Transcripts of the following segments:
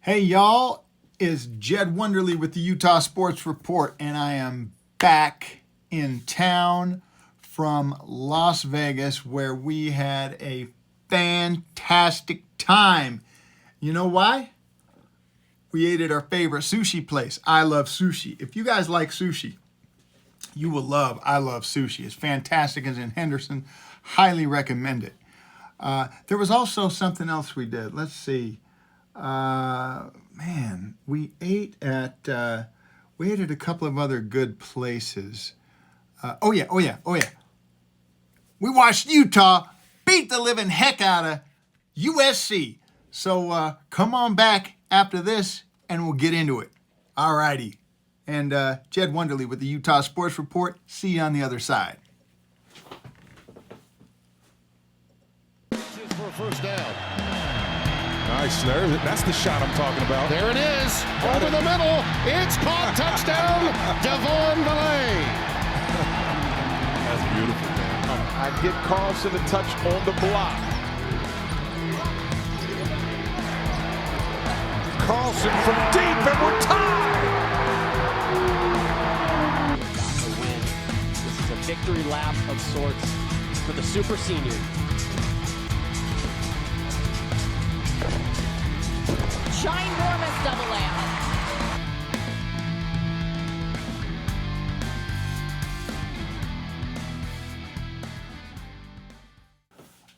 Hey y'all, it's Jed Wonderly with the Utah Sports Report, and I am back in town from Las Vegas where we had a fantastic time. You know why? We ate at our favorite sushi place. I love sushi. If you guys like sushi, you will love I Love Sushi. It's fantastic. It's in Henderson. Highly recommend it. There was also something else we did. Let's see. Man, we ate at a couple of other good places. Oh yeah. We watched Utah beat the living heck out of USC. So come on back after this and we'll get into it. Alrighty. And Jed Wonderly with the Utah Sports Report. See you on the other side. For a first down. Nice. That's the shot I'm talking about. There it is. Over the middle. It's caught. Touchdown. Devon Valet. That's beautiful, man. I get Carlson a touch on the block. Carlson from deep, and we're tied. A win. This is a victory lap of sorts for the super senior. Ginormous double out.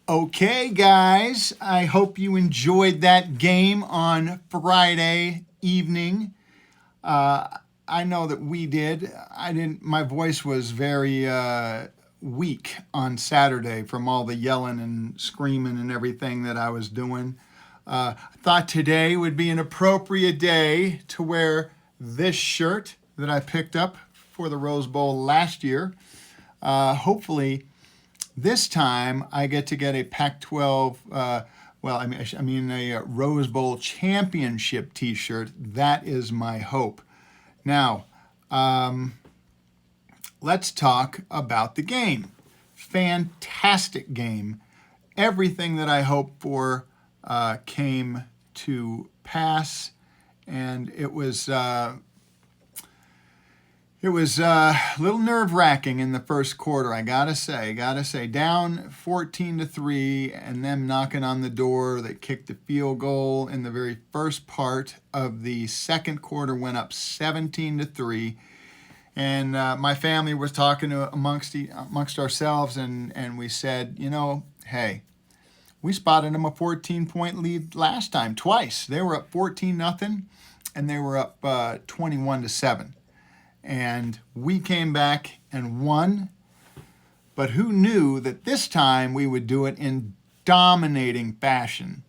Okay, guys, I hope you enjoyed that game on Friday evening. I know that we did. I didn't. My voice was very weak on Saturday from all the yelling and screaming and everything that I was doing. I thought today would be an appropriate day to wear this shirt that I picked up for the Rose Bowl last year. Hopefully, this time I get to get a Pac-12, a Rose Bowl championship T-shirt. That is my hope. Now, let's talk about the game. Fantastic game. Everything that I hoped for came to pass, and it was a little nerve-wracking in the first quarter. I gotta say, down 14-3, and them knocking on the door. They kicked the field goal in the very first part of the second quarter, went up 17-3. And my family was talking amongst ourselves, and we said, hey, we spotted them a 14-point lead last time, twice. They were up 14-0, and they were up 21-7. And we came back and won. But who knew that this time we would do it in dominating fashion?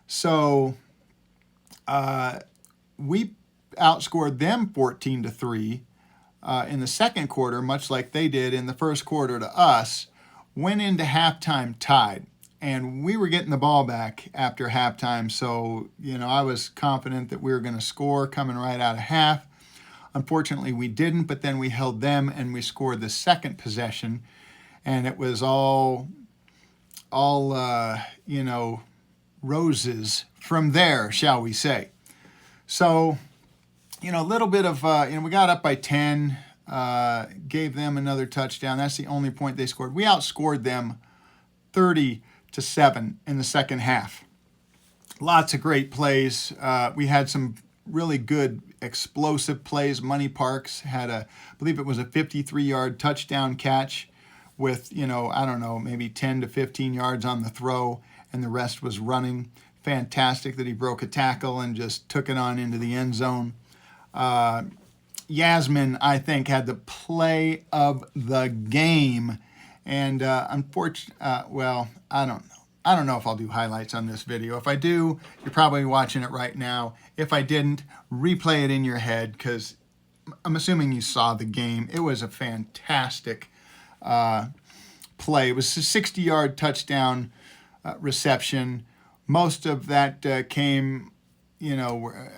So we outscored them 14-3 in the second quarter, much like they did in the first quarter to us. Went into halftime tied. And we were getting the ball back after halftime, so, I was confident that we were going to score coming right out of half. Unfortunately, we didn't, but then we held them and we scored the second possession, and it was all roses from there, shall we say. So, a little bit of, we got up by 10, gave them another touchdown. That's the only point they scored. We outscored them 30-7 in the second half. Lots of great plays. We had some really good explosive plays. Money Parks had I believe it was a 53-yard touchdown catch with, maybe 10 to 15 yards on the throw, and the rest was running. Fantastic that he broke a tackle and just took it on into the end zone. Yasmin, I think, had the play of the game. And unfortunately, I don't know. I don't know if I'll do highlights on this video. If I do, you're probably watching it right now. If I didn't, replay it in your head, because I'm assuming you saw the game. It was a fantastic play. It was a 60-yard touchdown reception. Most of that came,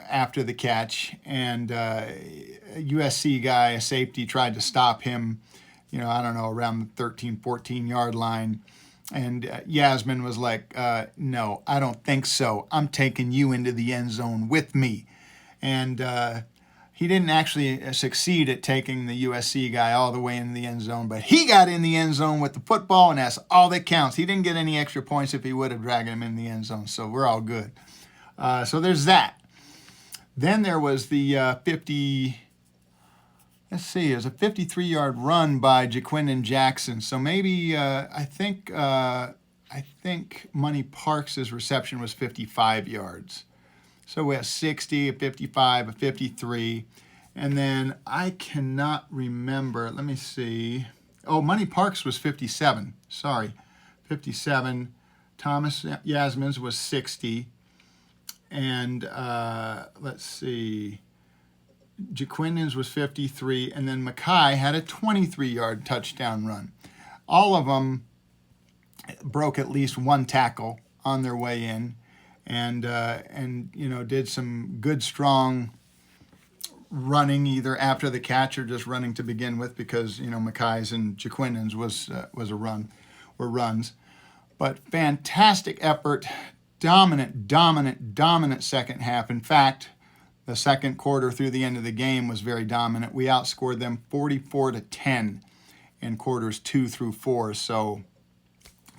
after the catch. And a USC guy, a safety, tried to stop him, around the 13, 14-yard line. And Yasmin was like, no, I don't think so. I'm taking you into the end zone with me. And he didn't actually succeed at taking the USC guy all the way into the end zone, but he got in the end zone with the football, and that's all that counts. He didn't get any extra points if he would have dragged him in the end zone, so we're all good. So there's that. Then there was the it was a 53-yard run by Jaquindon Jackson. So maybe I think Money Parks' reception was 55 yards. So we have 60, a 55, a 53. And then I cannot remember. Let me see. Oh, Money Parks was 57. Sorry. 57. Thomas Yasmin's was 60. And let's see. Jaquindon's was 53. And then Mackay had a 23-yard touchdown run. All of them broke at least one tackle on their way in. And did some good, strong running either after the catch or just running to begin with, because Mackay's and Jaquindon's were runs. But fantastic effort, dominant second half. In fact, the second quarter through the end of the game was very dominant. We outscored them 44-10 in quarters 2 through 4. So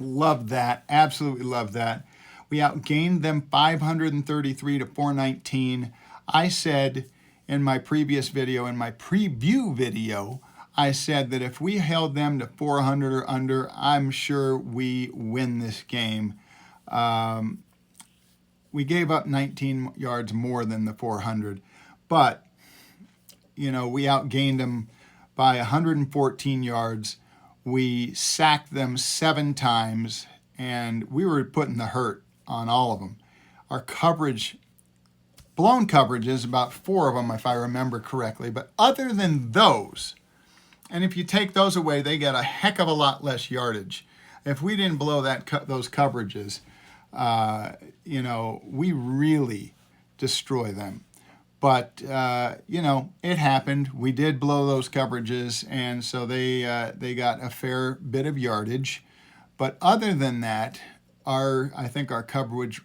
loved that, absolutely loved that. We outgained them 533-419. I said in my previous video, in my preview video, I said that if we held them to 400 or under, I'm sure we win this game. We gave up 19 yards more than the 400, but we outgained them by 114 yards. We sacked them 7 times, and we were putting the hurt on all of them. Our coverage, blown coverage, is about 4 of them, if I remember correctly. But other than those, and if you take those away, they get a heck of a lot less yardage. If we didn't blow those coverages, we really destroy them. But it happened. We did blow those coverages, and so they got a fair bit of yardage. But other than that, I think our coverage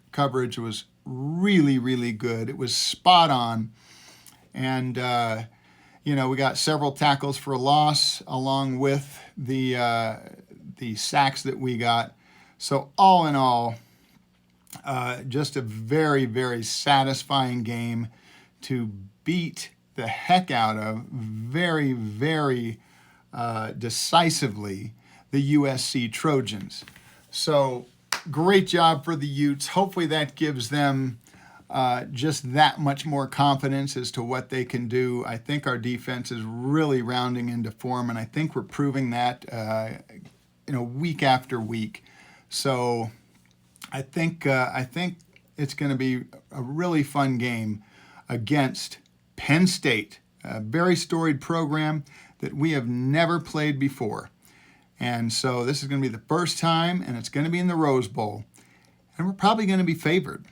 was really, really good. It was spot on. And, we got several tackles for a loss along with the sacks that we got. So all in all, just a very, very satisfying game to beat the heck out of very, very decisively the USC Trojans. So great job for the Utes. Hopefully that gives them just that much more confidence as to what they can do. I think our defense is really rounding into form, and I think we're proving that week after week. So I think it's going to be a really fun game against Penn State, a very storied program that we have never played before. And so this is going to be the first time, and it's going to be in the Rose Bowl. And we're probably going to be favored.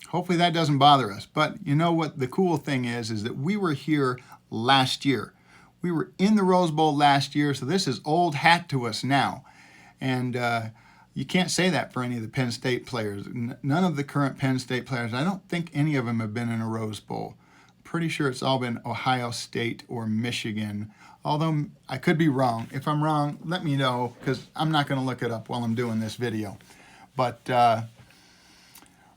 Hopefully that doesn't bother us. But you know what the cool thing is that we were here last year. We were in the Rose Bowl last year, so this is old hat to us now. And you can't say that for any of the Penn State players. None of the current Penn State players, I don't think any of them have been in a Rose Bowl. Pretty sure it's all been Ohio State or Michigan. Although I could be wrong. If I'm wrong, let me know, because I'm not going to look it up while I'm doing this video. But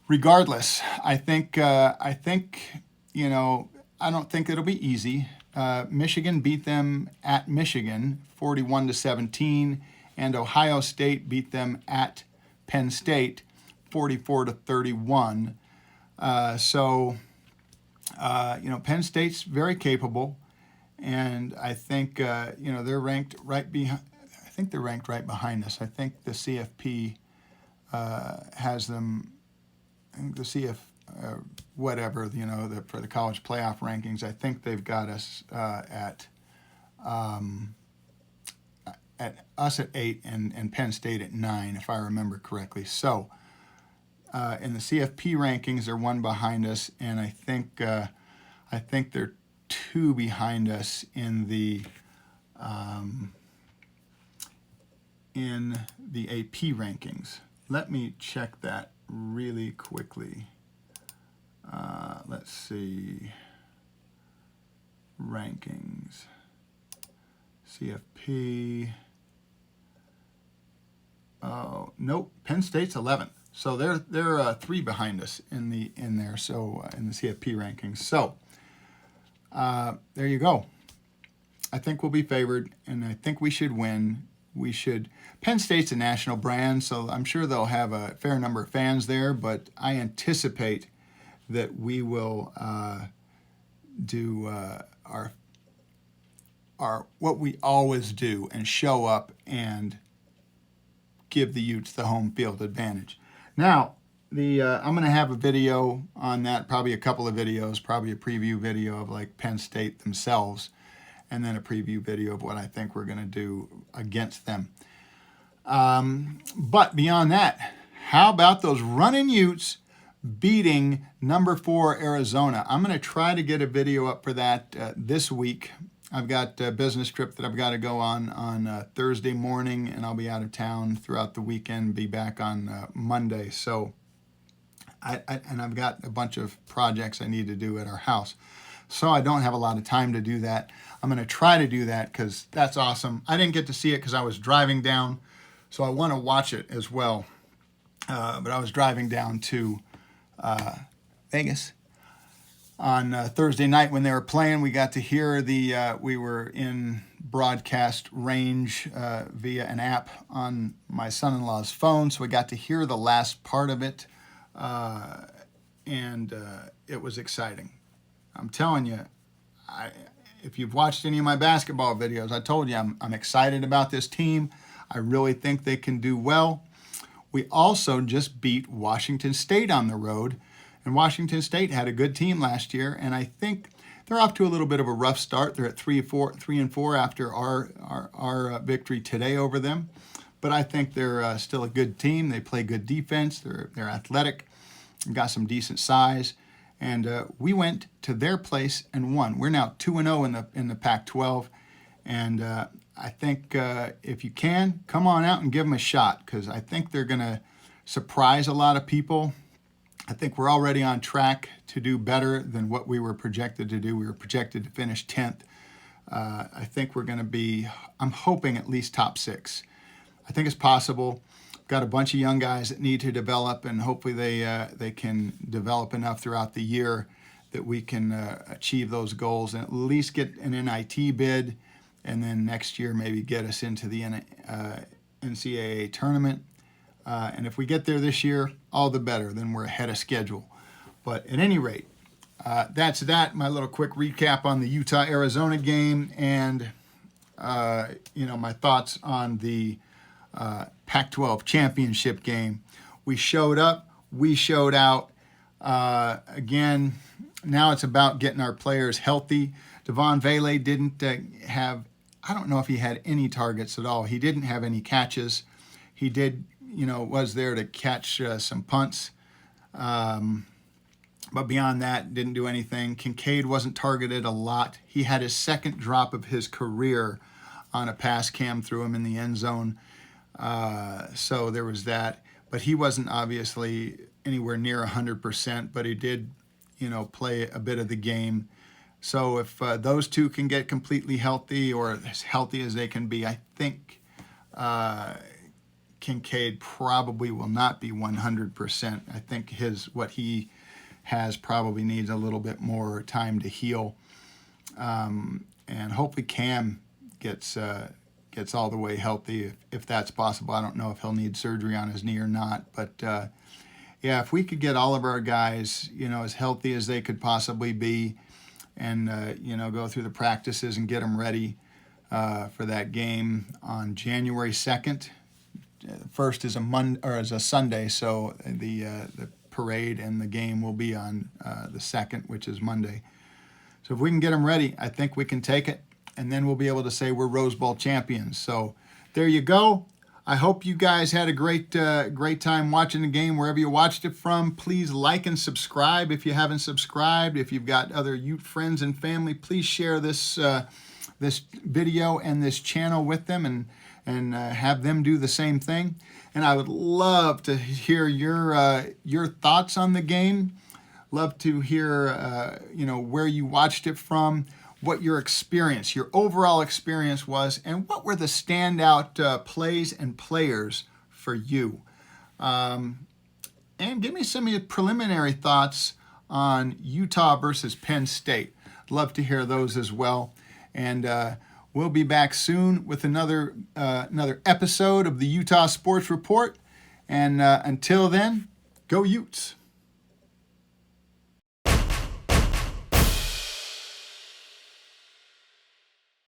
regardless, I don't think it'll be easy. Michigan beat them at Michigan 41-17, and Ohio State beat them at Penn State 44-31. Penn State's very capable. And I think they're ranked right behind. I think they're ranked right behind us. I think the CFP has them. I think the for the college playoff rankings. I think they've got us at us at 8 and Penn State at 9, if I remember correctly. So in the CFP rankings, they're 1 behind us, and I think they're 2 behind us in the in the AP rankings. Let me check that really quickly. Let's see. Rankings. CFP. Oh, nope. Penn State's 11th. So they're 3 behind us in the CFP rankings. So there you go. I think we'll be favored, and I think we should win. Penn State's a national brand, so I'm sure they'll have a fair number of fans there, but I anticipate that we will do our what we always do and show up and give the Utes the home field advantage. Now, I'm going to have a video on that, probably a couple of videos, probably a preview video of like Penn State themselves, and then a preview video of what I think we're going to do against them. But beyond that, how about those running Utes beating number 4 Arizona? I'm going to try to get a video up for that this week. I've got a business trip that I've got to go on Thursday morning, and I'll be out of town throughout the weekend, be back on Monday. So, I've got a bunch of projects I need to do at our house. So I don't have a lot of time to do that. I'm going to try to do that because that's awesome. I didn't get to see it because I was driving down, so I want to watch it as well. But I was driving down to Vegas on Thursday night when they were playing. We got to hear we were in broadcast range via an app on my son-in-law's phone, so we got to hear the last part of it, and it was exciting. I'm telling you, if you've watched any of my basketball videos, I told you I'm excited about this team. I really think they can do well. We also just beat Washington State on the road, and Washington State had a good team last year, and I think they're off to a little bit of a rough start. They're at 3-4 after our victory today over them, but I think they're still a good team. They play good defense. They're athletic, got some decent size. And we went to their place and won. We're now 2-0 in the Pac-12, and I think if you can, come on out and give them a shot, because I think they're going to surprise a lot of people. I think we're already on track to do better than what we were projected to do. We were projected to finish 10th. I think we're going to be, I'm hoping, at least top 6. I think it's possible. Got a bunch of young guys that need to develop, and hopefully they can develop enough throughout the year that we can achieve those goals and at least get an NIT bid, and then next year maybe get us into the NCAA tournament. And if we get there this year, all the better. Then we're ahead of schedule. But at any rate, that's that. My little quick recap on the Utah-Arizona game, and my thoughts on the Pac-12 championship game. We showed up. We showed out. Again, now it's about getting our players healthy. Devon Vele didn't have, I don't know if he had any targets at all. He didn't have any catches. He did, was there to catch some punts. But beyond that, didn't do anything. Kincaid wasn't targeted a lot. He had his second drop of his career on a pass. Cam threw him in the end zone. So there was that, but he wasn't obviously anywhere near 100%, but he did, play a bit of the game. So if those two can get completely healthy, or as healthy as they can be, I think Kincaid probably will not be 100%. I think what he has probably needs a little bit more time to heal. And hopefully Cam gets all the way healthy if that's possible. I don't know if he'll need surgery on his knee or not, but if we could get all of our guys, as healthy as they could possibly be, and go through the practices and get them ready for that game on January 2nd. First is a Sunday, so the parade and the game will be on the 2nd, which is Monday. So if we can get them ready, I think we can take it. And then we'll be able to say we're Rose Bowl champions. So there you go. I hope you guys had a great time watching the game wherever you watched it from. Please like and subscribe if you haven't subscribed. If you've got other Ute friends and family, please share this video and this channel with them, and have them do the same thing. And I would love to hear your thoughts on the game. Love to hear where you watched it from, what your experience, your overall experience was, and what were the standout plays and players for you. And give me some of your preliminary thoughts on Utah versus Penn State. Love to hear those as well. And we'll be back soon with another episode of the Utah Sports Report. And until then, go Utes.